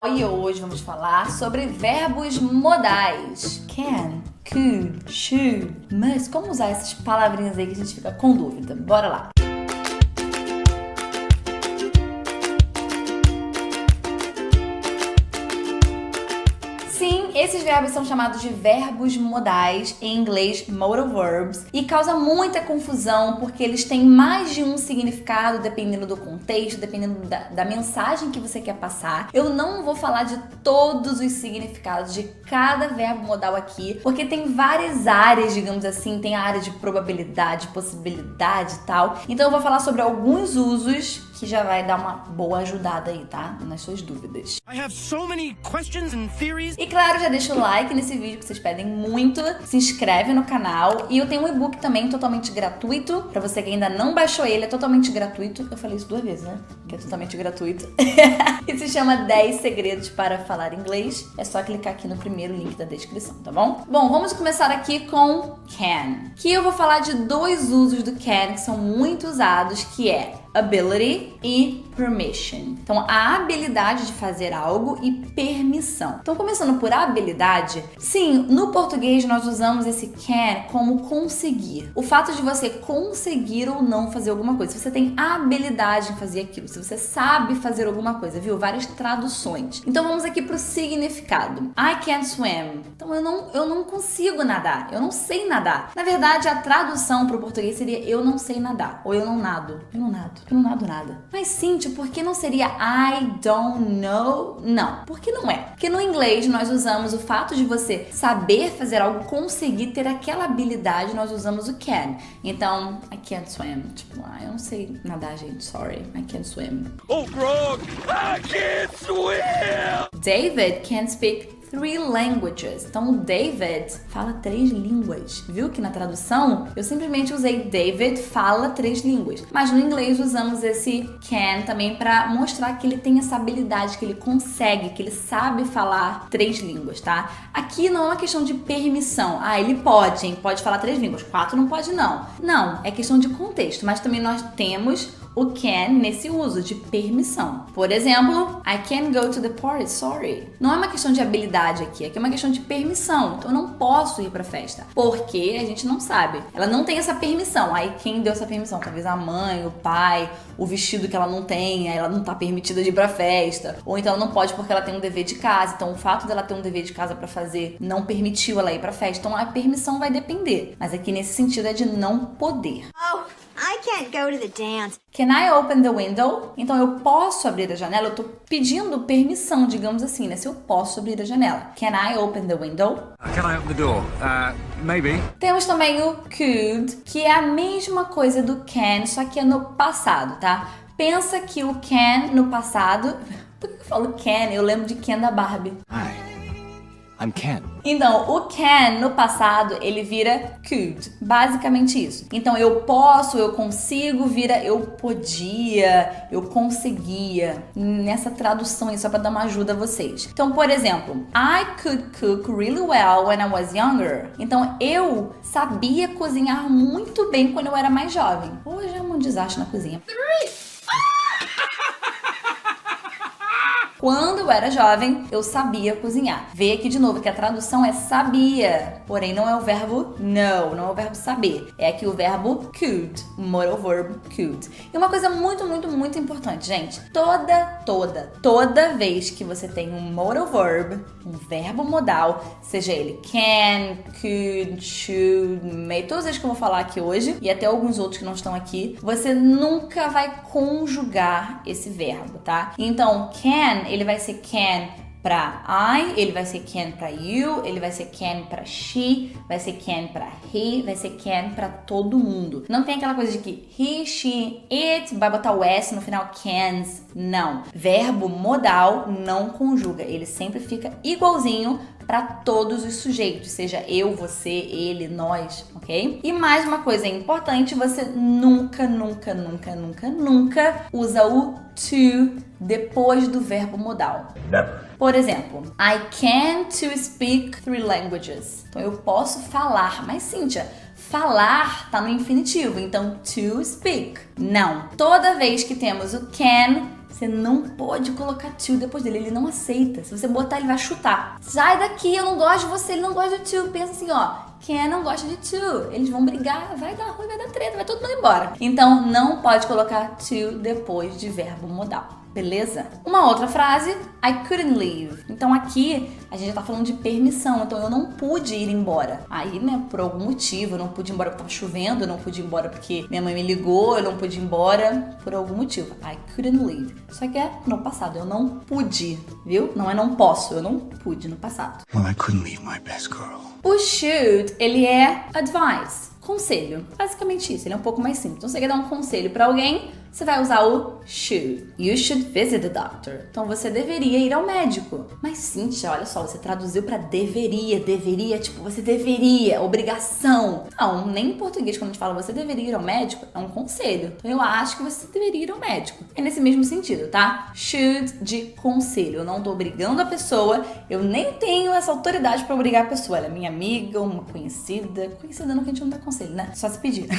E hoje vamos falar sobre verbos modais. Can, could, should, must. Como usar essas palavrinhas aí que a gente fica com dúvida? Bora lá! Sim, esses verbos são chamados de verbos modais, em inglês modal verbs, e causa muita confusão porque eles têm mais de um significado dependendo do contexto, dependendo da mensagem que você quer passar. Eu não vou falar de todos os significados de cada verbo modal aqui, porque tem várias áreas, digamos assim, tem a área de probabilidade, possibilidade e tal. Então eu vou falar sobre alguns usos que já vai dar uma boa ajudada aí, tá? Nas suas dúvidas. I have so many questions and theories. E claro, já deixa o like nesse vídeo que vocês pedem muito, se inscreve no canal e eu tenho um e-book também totalmente gratuito, pra você que ainda não baixou ele, é totalmente gratuito. Eu falei isso 2 vezes, né? Que é totalmente gratuito. E se chama 10 segredos para falar inglês. É só clicar aqui no primeiro link da descrição, tá bom? Bom, vamos começar aqui com can. Que eu vou falar de 2 usos do can que são muito usados, que é ability e permission. Então, a habilidade de fazer algo e permissão. Então, começando por habilidade, sim, no português nós usamos esse can como conseguir. O fato de você conseguir ou não fazer alguma coisa. Se você tem habilidade em fazer aquilo, se você sabe fazer alguma coisa, viu? Várias traduções. Então, vamos aqui pro significado. I can't swim. Então, eu não consigo nadar. Eu não sei nadar. Na verdade, a tradução pro português seria eu não sei nadar. Ou eu não nado. Eu não nado. Eu não nado nada. Mas, Cíntia, por que não seria I don't know? Não, porque não é. Porque no inglês nós usamos o fato de você saber fazer algo, conseguir ter aquela habilidade, nós usamos o can. Então, I can't swim. Tipo, eu não sei nadar, gente. Sorry, I can't swim. Oh, Grog, I can't swim! David can speak 3 languages. Então, o David fala 3 línguas. Viu que na tradução eu simplesmente usei David fala 3 línguas. Mas no inglês usamos esse can também para mostrar que ele tem essa habilidade, que ele consegue, que ele sabe falar 3 línguas, tá? Aqui não é uma questão de permissão. Ele pode, hein? Pode falar 3 línguas. 4 não pode, não. Não, é questão de contexto. Mas também nós temos o can nesse uso de permissão. Por exemplo, I can't go to the party, sorry. Não é uma questão de habilidade aqui é uma questão de permissão. Então eu não posso ir pra festa, porque a gente não sabe. Ela não tem essa permissão. Aí quem deu essa permissão? Talvez a mãe, o pai, o vestido que ela não tem, ela não tá permitida de ir pra festa. Ou então ela não pode porque ela tem um dever de casa. Então o fato dela ter um dever de casa pra fazer não permitiu ela ir pra festa. Então a permissão vai depender. Mas aqui nesse sentido é de não poder. Oh, I can't go to the dance. Can I open the window? Então eu posso abrir a janela? Eu tô pedindo permissão, digamos assim, né? Se eu posso abrir a janela. Can I open the window? Can I open the door? Maybe. Temos também o could, que é a mesma coisa do can, só que é no passado, tá? Pensa que o can no passado... Por que eu falo can? Eu lembro de Ken da Barbie. Hi, I'm Ken. Então, o can no passado, ele vira could. Basicamente isso. Então, eu posso, eu consigo, vira eu podia, eu conseguia. Nessa tradução aí, só pra dar uma ajuda a vocês. Então, por exemplo, I could cook really well when I was younger. Então, eu sabia cozinhar muito bem quando eu era mais jovem. Hoje é um desastre na cozinha. Quando eu era jovem, eu sabia cozinhar. Vê aqui de novo que a tradução é sabia, porém não é o verbo know, não é o verbo saber. É aqui o verbo could, o modal verb could. E uma coisa muito, muito, muito importante, gente. Toda vez que você tem um modal verb, um verbo modal, seja ele can, could, should, may, todas as que eu vou falar aqui hoje, e até alguns outros que não estão aqui, você nunca vai conjugar esse verbo, tá? Então, can, ele vai ser can pra I, ele vai ser can pra you, ele vai ser can pra she, vai ser can pra he, vai ser can pra todo mundo. Não tem aquela coisa de que he, she, it, vai botar o S no final, cans. Não. Verbo modal não conjuga, ele sempre fica igualzinho para todos os sujeitos, seja eu, você, ele, nós, ok? E mais uma coisa importante, você nunca usa o to depois do verbo modal. Never. Por exemplo, I can to speak 3 languages. Então eu posso falar, mas Cíntia, falar tá no infinitivo, então to speak. Não. Toda vez que temos o can, Você não pode colocar to depois dele, ele não aceita. Se você botar, ele vai chutar. Sai daqui, eu não gosto de você, ele não gosta de to. Pensa assim, ó, Ken não gosta de to. Eles vão brigar, vai dar ruim, vai dar treta, vai todo mundo embora. Então, não pode colocar to depois de verbo modal. Beleza? Uma outra frase, I couldn't leave. Então aqui a gente já tá falando de permissão, então eu não pude ir embora. Aí, né, por algum motivo, eu não pude ir embora porque tava chovendo, eu não pude ir embora porque minha mãe me ligou, eu não pude ir embora por algum motivo. I couldn't leave. Só que é no passado, eu não pude, viu? Não é não posso, eu não pude no passado. Well, I couldn't leave my best girl. O should, ele é advice, conselho. Basicamente isso, ele é um pouco mais simples. Então você quer dar um conselho pra alguém, você vai usar o should. You should visit the doctor. Então você deveria ir ao médico. Mas Cíntia, olha só, você traduziu pra deveria, tipo, você deveria, obrigação. Não, nem em português quando a gente fala você deveria ir ao médico, é um conselho. Então eu acho que você deveria ir ao médico. É nesse mesmo sentido, tá? Should de conselho. Eu não tô obrigando a pessoa, eu nem tenho essa autoridade pra obrigar a pessoa. Ela é minha amiga, uma conhecida. Conhecida não, que a gente não dá conselho, né? Só se pedir.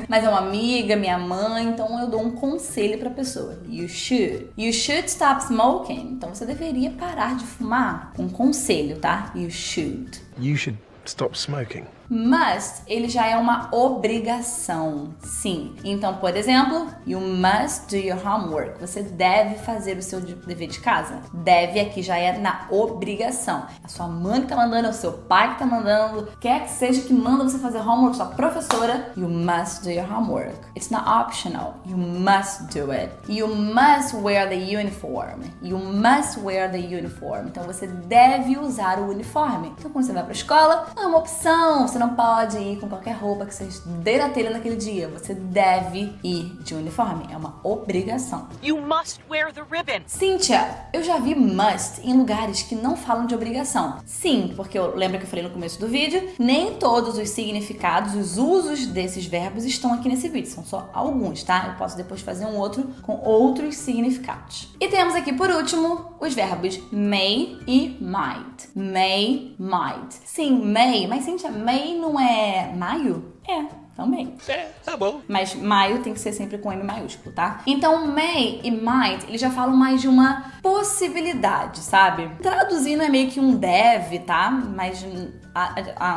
Mas é uma amiga, minha mãe, então eu dou um conselho pra pessoa. You should. You should stop smoking. Então você deveria parar de fumar. Um conselho, tá? You should. You should stop smoking. Must, ele já é uma obrigação, sim. Então, por exemplo, you must do your homework. Você deve fazer o seu dever de casa. Deve aqui já é na obrigação. A sua mãe que tá mandando, é o seu pai que tá mandando, quer que seja que manda você fazer homework, sua professora, you must do your homework. It's not optional. You must do it. You must wear the uniform. You must wear the uniform. Então, você deve usar o uniforme. Então, quando você vai pra escola, é uma opção. Você não pode ir com qualquer roupa que você dê na telha naquele dia. Você deve ir de uniforme. É uma obrigação. You must wear the ribbon. Cíntia, eu já vi must em lugares que não falam de obrigação. Sim, porque eu lembro que eu falei no começo do vídeo, nem todos os significados, os usos desses verbos estão aqui nesse vídeo. São só alguns, tá? Eu posso depois fazer um outro com outros significados. E temos aqui, por último, os verbos may e might. May, might. Sim, may. Mas, Cíntia, may não é maio? É, também. É, tá bom. Mas maio tem que ser sempre com M maiúsculo, tá? Então, may e might, eles já falam mais de uma possibilidade, sabe? Traduzindo é meio que um deve, tá? Mas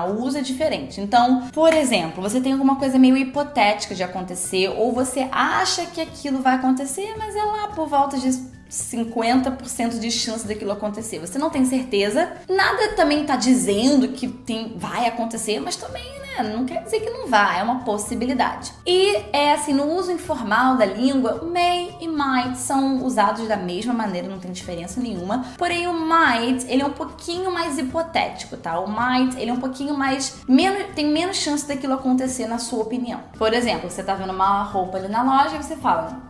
o uso é diferente. Então, por exemplo, você tem alguma coisa meio hipotética de acontecer, ou você acha que aquilo vai acontecer, mas é lá por volta de 50% de chance daquilo acontecer. Você não tem certeza. Nada também tá dizendo que vai acontecer, mas também, né, não quer dizer que não vai, é uma possibilidade. E é assim, no uso informal da língua, may e might são usados da mesma maneira, não tem diferença nenhuma. Porém, o might, ele é um pouquinho mais hipotético, tá? O might, ele é um pouquinho mais... tem menos chance daquilo acontecer na sua opinião. Por exemplo, você tá vendo uma roupa ali na loja e você fala...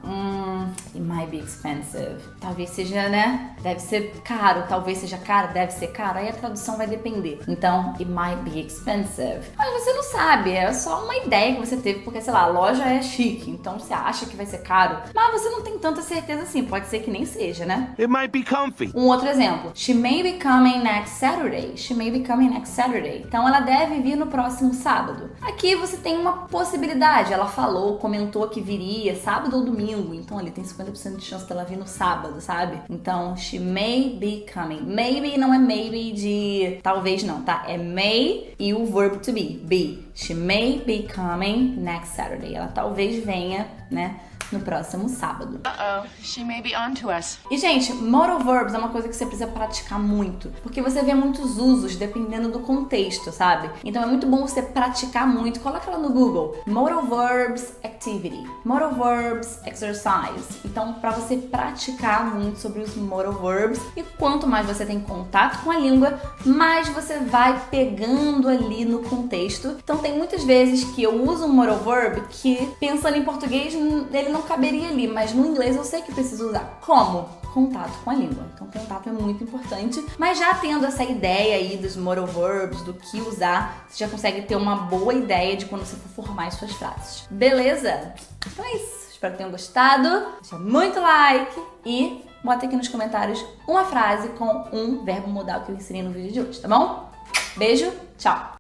it might be expensive. Talvez seja, né? Deve ser caro. Talvez seja caro, deve ser caro. Aí a tradução vai depender. Então, it might be expensive. Mas você não sabe. É só uma ideia que você teve. Porque, sei lá, a loja é chique. Então, você acha que vai ser caro. Mas você não tem tanta certeza assim. Pode ser que nem seja, né? It might be comfy. Um outro exemplo. She may be coming next Saturday. She may be coming next Saturday. Então, ela deve vir no próximo sábado. Aqui você tem uma possibilidade. Ela falou, comentou que viria sábado ou domingo. Então, ali tem 50% de chance dela vir no sábado, sabe? Então, she may be coming. Maybe não é maybe de talvez não, tá? É may e o verbo to be. Be. She may be coming next Saturday. Ela talvez venha, né? No próximo sábado. Uh-oh, she may be on to us. E, gente, modal verbs é uma coisa que você precisa praticar muito, porque você vê muitos usos dependendo do contexto, sabe? Então é muito bom você praticar muito. Coloca lá no Google, modal verbs activity, modal verbs exercise. Então, para você praticar muito sobre os modal verbs, e quanto mais você tem contato com a língua, mais você vai pegando ali no contexto. Então, tem muitas vezes que eu uso um modal verb que, pensando em português, ele não caberia ali, mas no inglês eu sei que preciso usar. Como? Contato com a língua. Então, contato é muito importante. Mas já tendo essa ideia aí dos modal verbs, do que usar, você já consegue ter uma boa ideia de quando você for formar as suas frases. Beleza? Então é isso. Espero que tenham gostado. Deixa muito like e bota aqui nos comentários uma frase com um verbo modal que eu ensinei no vídeo de hoje, tá bom? Beijo, tchau!